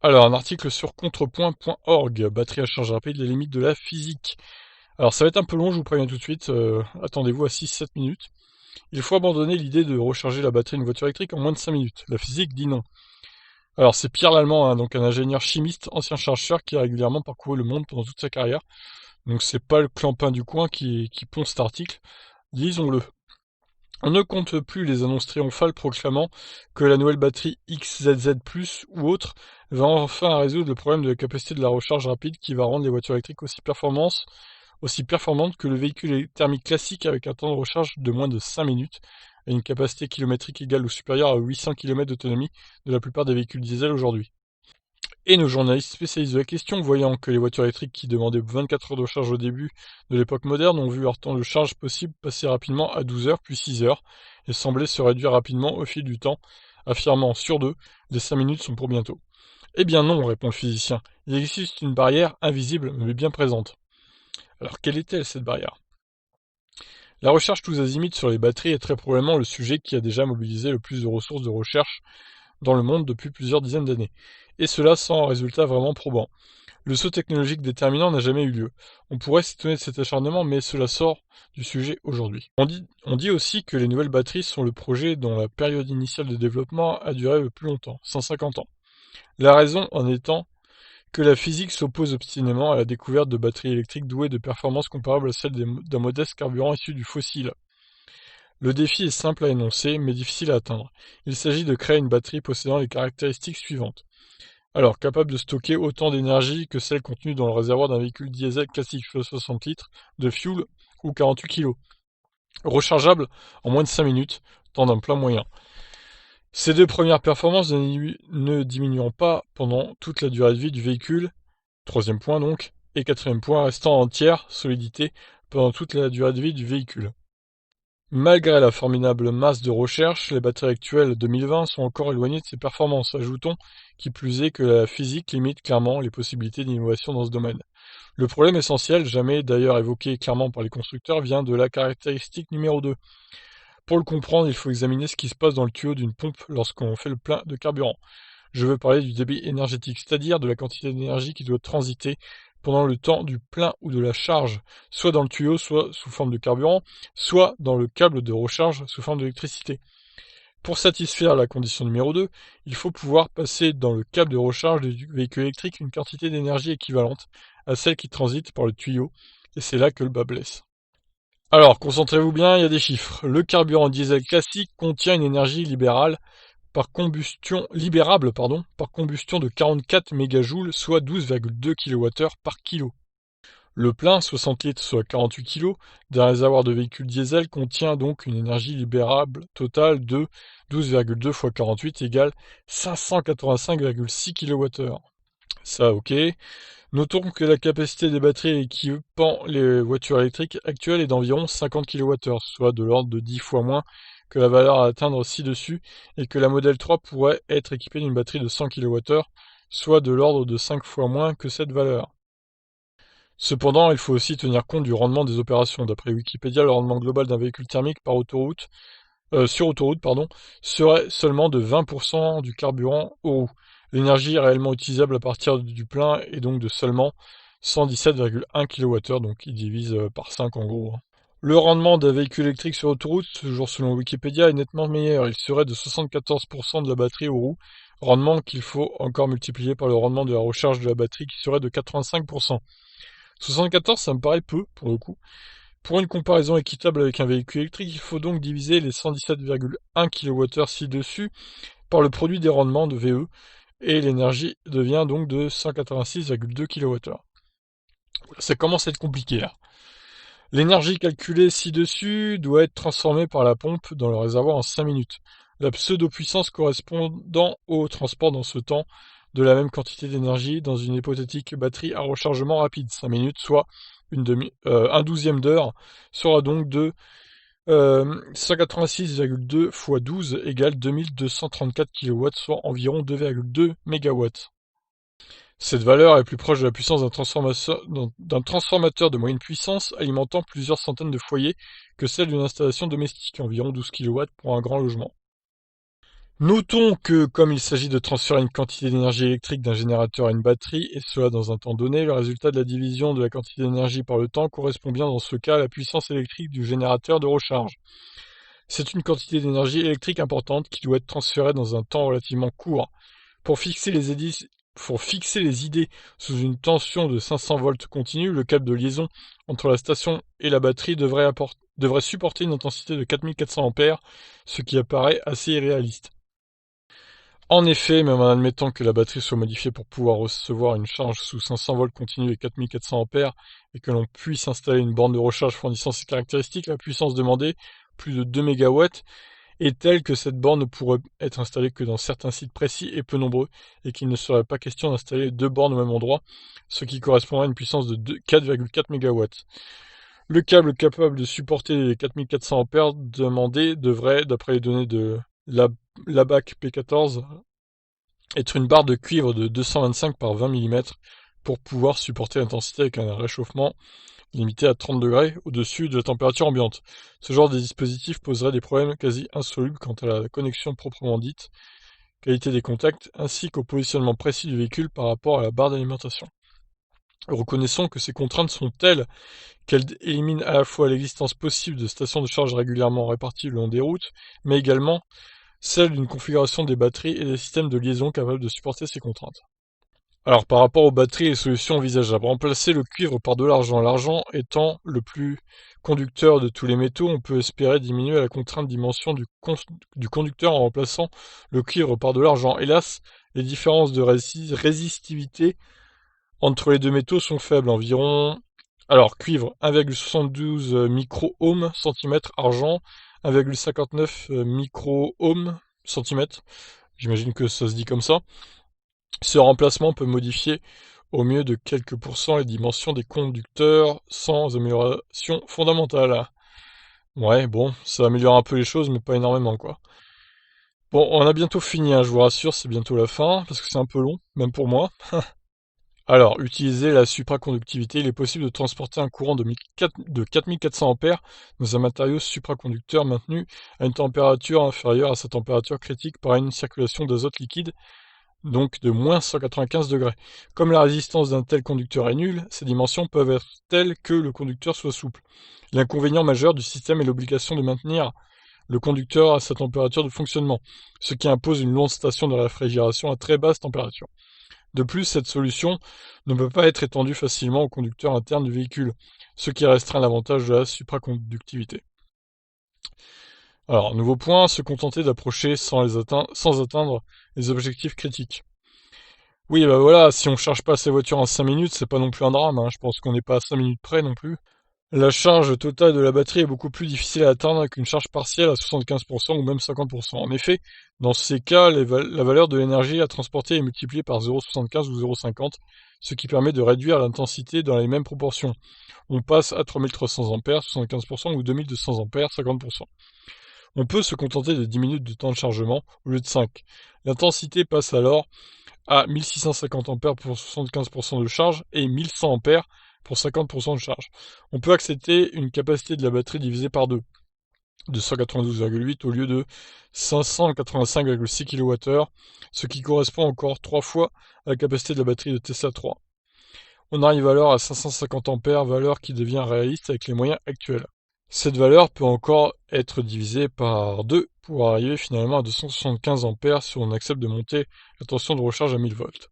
Alors, un article sur contrepoint.org, batterie à charge rapide, les limites de la physique. Alors, ça va être un peu long, je vous préviens tout de suite, attendez-vous à 6-7 minutes. Il faut abandonner l'idée de recharger la batterie d'une voiture électrique en moins de 5 minutes. La physique dit non. Alors, c'est Pierre Lallemand, hein, donc un ingénieur chimiste, ancien chercheur qui a régulièrement parcouru le monde pendant toute sa carrière. Donc, c'est pas le clampin du coin qui pond cet article, disons-le. On ne compte plus les annonces triomphales proclamant que la nouvelle batterie XZZ+, ou autre, va enfin résoudre le problème de la capacité de la recharge rapide qui va rendre les voitures électriques aussi performantes que le véhicule thermique classique avec un temps de recharge de moins de 5 minutes et une capacité kilométrique égale ou supérieure à 800 km d'autonomie de la plupart des véhicules diesel aujourd'hui. Et nos journalistes spécialistes de la question, voyant que les voitures électriques qui demandaient 24 heures de charge au début de l'époque moderne ont vu leur temps de charge possible passer rapidement à 12 heures puis 6 heures et semblaient se réduire rapidement au fil du temps, affirmant sur deux, les 5 minutes sont pour bientôt. Eh bien non, répond le physicien, il existe une barrière invisible mais bien présente. Alors quelle est-elle cette barrière? La recherche tous azimuts sur les batteries est très probablement le sujet qui a déjà mobilisé le plus de ressources de recherche dans le monde depuis plusieurs dizaines d'années, et cela sans résultat vraiment probant. Le saut technologique déterminant n'a jamais eu lieu. On pourrait s'étonner de cet acharnement, mais cela sort du sujet aujourd'hui. On dit aussi que les nouvelles batteries sont le projet dont la période initiale de développement a duré le plus longtemps, 150 ans. La raison en étant que la physique s'oppose obstinément à la découverte de batteries électriques douées de performances comparables à celles d'un modeste carburant issu du fossile. Le défi est simple à énoncer, mais difficile à atteindre. Il s'agit de créer une batterie possédant les caractéristiques suivantes. Alors, capable de stocker autant d'énergie que celle contenue dans le réservoir d'un véhicule diesel classique, soit 60 litres de fuel ou 48 kg. Rechargeable en moins de 5 minutes, temps d'un plein moyen. Ces deux premières performances ne diminueront pas pendant toute la durée de vie du véhicule, troisième point donc, et quatrième point restant entière, solidité, pendant toute la durée de vie du véhicule. Malgré la formidable masse de recherche, les batteries actuelles 2020 sont encore éloignées de ces performances. Ajoutons, qui plus est, que la physique limite clairement les possibilités d'innovation dans ce domaine. Le problème essentiel, jamais d'ailleurs évoqué clairement par les constructeurs, vient de la caractéristique numéro 2. Pour le comprendre, il faut examiner ce qui se passe dans le tuyau d'une pompe lorsqu'on fait le plein de carburant. Je veux parler du débit énergétique, c'est-à-dire de la quantité d'énergie qui doit transiter pendant le temps du plein ou de la charge, soit dans le tuyau, soit sous forme de carburant, soit dans le câble de recharge sous forme d'électricité. Pour satisfaire la condition numéro 2, il faut pouvoir passer dans le câble de recharge du véhicule électrique une quantité d'énergie équivalente à celle qui transite par le tuyau, et c'est là que le bas blesse. Alors, concentrez-vous bien, il y a des chiffres. Le carburant diesel classique contient une énergie libérable par combustion de 44 mégajoules, soit 12,2 kWh par kilo. Le plein, 60 litres, soit 48 kg, d'un réservoir de véhicule diesel contient donc une énergie libérable totale de 12,2 fois 48 égale 585,6 kWh. Ça, ok. Notons que la capacité des batteries équipant les voitures électriques actuelles est d'environ 50 kWh, soit de l'ordre de 10 fois moins que la valeur à atteindre ci-dessus, et que la Model 3 pourrait être équipée d'une batterie de 100 kWh, soit de l'ordre de 5 fois moins que cette valeur. Cependant, il faut aussi tenir compte du rendement des opérations. D'après Wikipédia, le rendement global d'un véhicule thermique sur autoroute, serait seulement de 20% du carburant aux roues. L'énergie réellement utilisable à partir du plein est donc de seulement 117,1 kWh, donc il divise par 5 en gros. Le rendement d'un véhicule électrique sur autoroute, toujours selon Wikipédia, est nettement meilleur. Il serait de 74% de la batterie aux roues, rendement qu'il faut encore multiplier par le rendement de la recharge de la batterie qui serait de 85%. 74, ça me paraît peu, pour le coup. Pour une comparaison équitable avec un véhicule électrique, il faut donc diviser les 117,1 kWh ci-dessus par le produit des rendements de VE, et l'énergie devient donc de 186,2 kWh. Ça commence à être compliqué là. L'énergie calculée ci-dessus doit être transformée par la pompe dans le réservoir en 5 minutes. La pseudo-puissance correspondant au transport dans ce temps de la même quantité d'énergie dans une hypothétique batterie à rechargement rapide, 5 minutes, soit un douzième d'heure, sera donc de 186,2 fois 12 égale 2234 kW, soit environ 2,2 MW. Cette valeur est plus proche de la puissance d'un transformateur de moyenne puissance alimentant plusieurs centaines de foyers que celle d'une installation domestique, environ 12 kW pour un grand logement. Notons que, comme il s'agit de transférer une quantité d'énergie électrique d'un générateur à une batterie, et cela dans un temps donné, le résultat de la division de la quantité d'énergie par le temps correspond bien dans ce cas à la puissance électrique du générateur de recharge. C'est une quantité d'énergie électrique importante qui doit être transférée dans un temps relativement court. Pour fixer les idées sous une tension de 500 volts continue, le câble de liaison entre la station et la batterie devrait supporter une intensité de 4400 ampères, ce qui apparaît assez irréaliste. En effet, même en admettant que la batterie soit modifiée pour pouvoir recevoir une charge sous 500 volts continu et 4400 ampères, et que l'on puisse installer une borne de recharge fournissant ces caractéristiques, la puissance demandée, plus de 2 MW, est telle que cette borne ne pourrait être installée que dans certains sites précis et peu nombreux, et qu'il ne serait pas question d'installer deux bornes au même endroit, ce qui correspondrait à une puissance de 4,4 MW. Le câble capable de supporter les 4400 ampères demandés devrait, d'après les données de l'ABAC P14, être une barre de cuivre de 225 par 20 mm pour pouvoir supporter l'intensité avec un réchauffement limité à 30 degrés au-dessus de la température ambiante. Ce genre de dispositif poserait des problèmes quasi insolubles quant à la connexion proprement dite, qualité des contacts, ainsi qu'au positionnement précis du véhicule par rapport à la barre d'alimentation. Reconnaissons que ces contraintes sont telles qu'elles éliminent à la fois l'existence possible de stations de charge régulièrement réparties le long des routes, mais également celle d'une configuration des batteries et des systèmes de liaison capables de supporter ces contraintes. Alors, par rapport aux batteries, les solutions envisageables. Remplacer le cuivre par de l'argent. L'argent étant le plus conducteur de tous les métaux, on peut espérer diminuer la contrainte dimension du conducteur en remplaçant le cuivre par de l'argent. Hélas, les différences de résistivité entre les deux métaux sont faibles, environ... Alors, cuivre, 1,72 micro-ohms centimètre, argent, 1,59 micro-ohms centimètre. J'imagine que ça se dit comme ça. Ce remplacement peut modifier au mieux de quelques pourcents les dimensions des conducteurs sans amélioration fondamentale. Ouais, bon, ça améliore un peu les choses, mais pas énormément, quoi. Bon, on a bientôt fini, hein, je vous rassure, c'est bientôt la fin, parce que c'est un peu long, même pour moi. Alors, utiliser la supraconductivité, il est possible de transporter un courant de 4400 ampères dans un matériau supraconducteur maintenu à une température inférieure à sa température critique par une circulation d'azote liquide, donc de moins 195 degrés. Comme la résistance d'un tel conducteur est nulle, ces dimensions peuvent être telles que le conducteur soit souple. L'inconvénient majeur du système est l'obligation de maintenir le conducteur à sa température de fonctionnement, ce qui impose une longue station de réfrigération à très basse température. De plus, cette solution ne peut pas être étendue facilement au conducteur interne du véhicule, ce qui restreint l'avantage de la supraconductivité. Alors, nouveau point, se contenter d'approcher sans atteindre les objectifs critiques. Oui, bah voilà, si on charge pas ses voitures en 5 minutes, c'est pas non plus un drame, hein. Je pense qu'on n'est pas à 5 minutes près non plus. La charge totale de la batterie est beaucoup plus difficile à atteindre qu'une charge partielle à 75% ou même 50%. En effet, dans ces cas, la valeur de l'énergie à transporter est multipliée par 0,75 ou 0,50, ce qui permet de réduire l'intensité dans les mêmes proportions. On passe à 3300 ampères, 75%, ou 2200 ampères, 50%. On peut se contenter de 10 minutes de temps de chargement au lieu de 5. L'intensité passe alors à 1650 ampères pour 75% de charge et 1100 ampères pour 50% de charge. On peut accepter une capacité de la batterie divisée par 2, de 192,8 au lieu de 585,6 kWh, ce qui correspond encore 3 fois à la capacité de la batterie de Tesla 3. On arrive alors à 550 ampères, valeur qui devient réaliste avec les moyens actuels. Cette valeur peut encore être divisée par 2 pour arriver finalement à 275 ampères si on accepte de monter la tension de recharge à 1000 volts.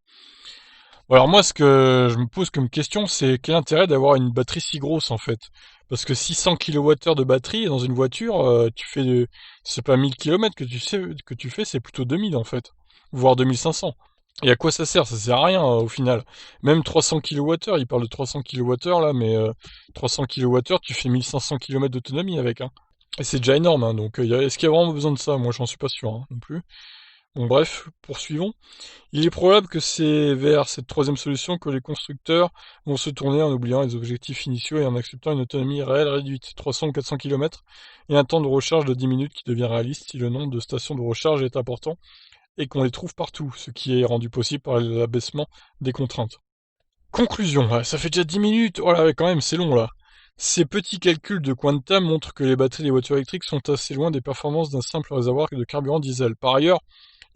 Alors moi, ce que je me pose comme question, c'est quel intérêt d'avoir une batterie si grosse en fait? Parce que 600 kWh de batterie dans une voiture, c'est pas 1000 km que tu fais, c'est plutôt 2000 en fait, voire 2500. Et à quoi ça sert? Ça sert à rien au final. Même 300 kWh, il parle de 300 kWh là, mais 300 kWh, tu fais 1500 km d'autonomie avec, hein. Et c'est déjà énorme, hein, donc est-ce qu'il y a vraiment besoin de ça? Moi, j'en suis pas sûr, hein, non plus. Bon, bref, poursuivons. Il est probable que c'est vers cette troisième solution que les constructeurs vont se tourner en oubliant les objectifs initiaux et en acceptant une autonomie réelle réduite, 300 ou 400 km, et un temps de recharge de 10 minutes qui devient réaliste si le nombre de stations de recharge est important et qu'on les trouve partout, ce qui est rendu possible par l'abaissement des contraintes. Conclusion, ouais, ça fait déjà 10 minutes, oh là, ouais, quand même, c'est long là. Ces petits calculs de Quanta montrent que les batteries des voitures électriques sont assez loin des performances d'un simple réservoir de carburant diesel. Par ailleurs,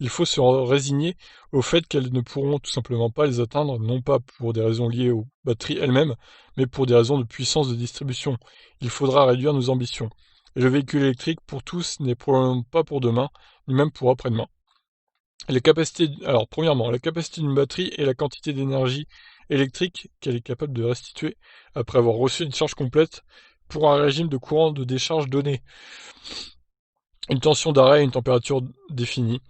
il faut se résigner au fait qu'elles ne pourront tout simplement pas les atteindre, non pas pour des raisons liées aux batteries elles-mêmes, mais pour des raisons de puissance de distribution. Il faudra réduire nos ambitions. Et le véhicule électrique pour tous n'est probablement pas pour demain, ni même pour après-demain. Alors, premièrement, la capacité d'une batterie est la quantité d'énergie électrique qu'elle est capable de restituer après avoir reçu une charge complète pour un régime de courant de décharge donné, une tension d'arrêt et une température définie.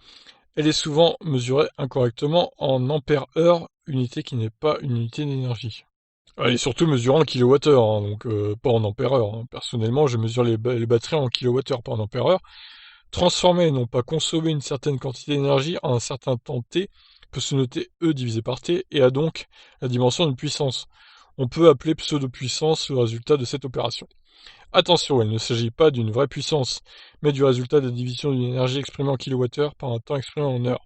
Elle est souvent mesurée incorrectement en ampères-heure, unité qui n'est pas une unité d'énergie. Elle est surtout mesurée en kilowattheure, hein, donc pas en ampères-heure. Hein. Personnellement, je mesure les batteries en kilowattheure, pas en ampères-heure. Transformer, non pas consommer une certaine quantité d'énergie en un certain temps t, peut se noter E divisé par t, et a donc la dimension d'une puissance. On peut appeler pseudo-puissance le résultat de cette opération. Attention, il ne s'agit pas d'une vraie puissance, mais du résultat de la division d'une énergie exprimée en kilowattheure par un temps exprimé en heure.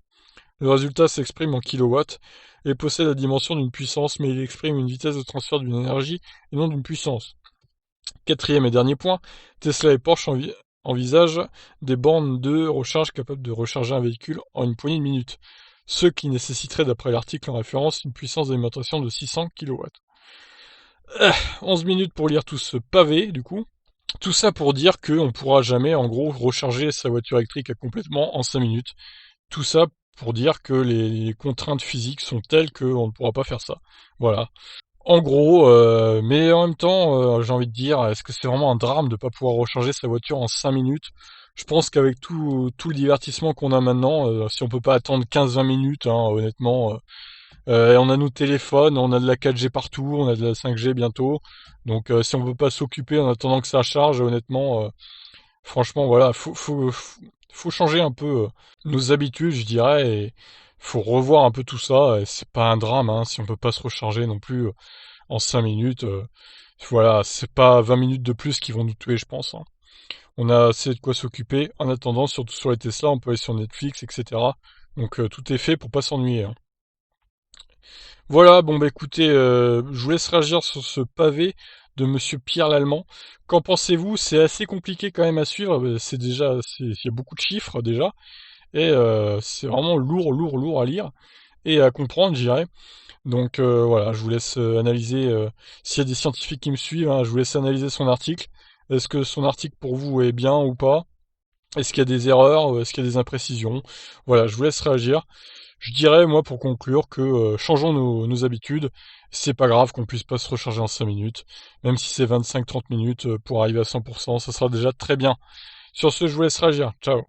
Le résultat s'exprime en kilowatts et possède la dimension d'une puissance, mais il exprime une vitesse de transfert d'une énergie et non d'une puissance. Quatrième et dernier point, Tesla et Porsche envisagent des bornes de recharge capables de recharger un véhicule en une poignée de minutes, ce qui nécessiterait, d'après l'article en référence, une puissance d'alimentation de 600 kW. 11 minutes pour lire tout ce pavé, du coup. Tout ça pour dire qu'on ne pourra jamais, en gros, recharger sa voiture électrique complètement en 5 minutes. Tout ça pour dire que les contraintes physiques sont telles qu'on ne pourra pas faire ça. Voilà. En gros, mais en même temps, j'ai envie de dire, est-ce que c'est vraiment un drame de ne pas pouvoir recharger sa voiture en 5 minutes? Je pense qu'avec tout le divertissement qu'on a maintenant, si on peut pas attendre 15-20 minutes, hein, honnêtement, on a nos téléphones, on a de la 4G partout, on a de la 5G bientôt. Donc si on peut pas s'occuper en attendant que ça charge, honnêtement, franchement, voilà, faut changer un peu nos habitudes, je dirais, et faut revoir un peu tout ça. Et c'est pas un drame, hein, si on peut pas se recharger non plus en 5 minutes. Voilà, c'est pas 20 minutes de plus qui vont nous tuer, je pense. Hein. On a assez de quoi s'occuper. En attendant, surtout sur les Tesla, on peut aller sur Netflix, etc. Donc tout est fait pour pas s'ennuyer. Hein. Voilà, bon bah écoutez, je vous laisse réagir sur ce pavé de Monsieur Pierre Lallemand. Qu'en pensez-vous? C'est assez compliqué quand même à suivre. Il y a beaucoup de chiffres déjà, et c'est vraiment lourd, lourd, lourd à lire et à comprendre, je dirais. Donc voilà, je vous laisse analyser, s'il y a des scientifiques qui me suivent, hein, je vous laisse analyser son article. Est-ce que son article pour vous est bien ou pas? Est-ce qu'il y a des erreurs? Est-ce qu'il y a des imprécisions? Voilà, je vous laisse réagir. Je dirais, moi, pour conclure, que changeons nos habitudes. C'est pas grave qu'on puisse pas se recharger en 5 minutes. Même si c'est 25-30 minutes pour arriver à 100%, ça sera déjà très bien. Sur ce, je vous laisse réagir. Ciao.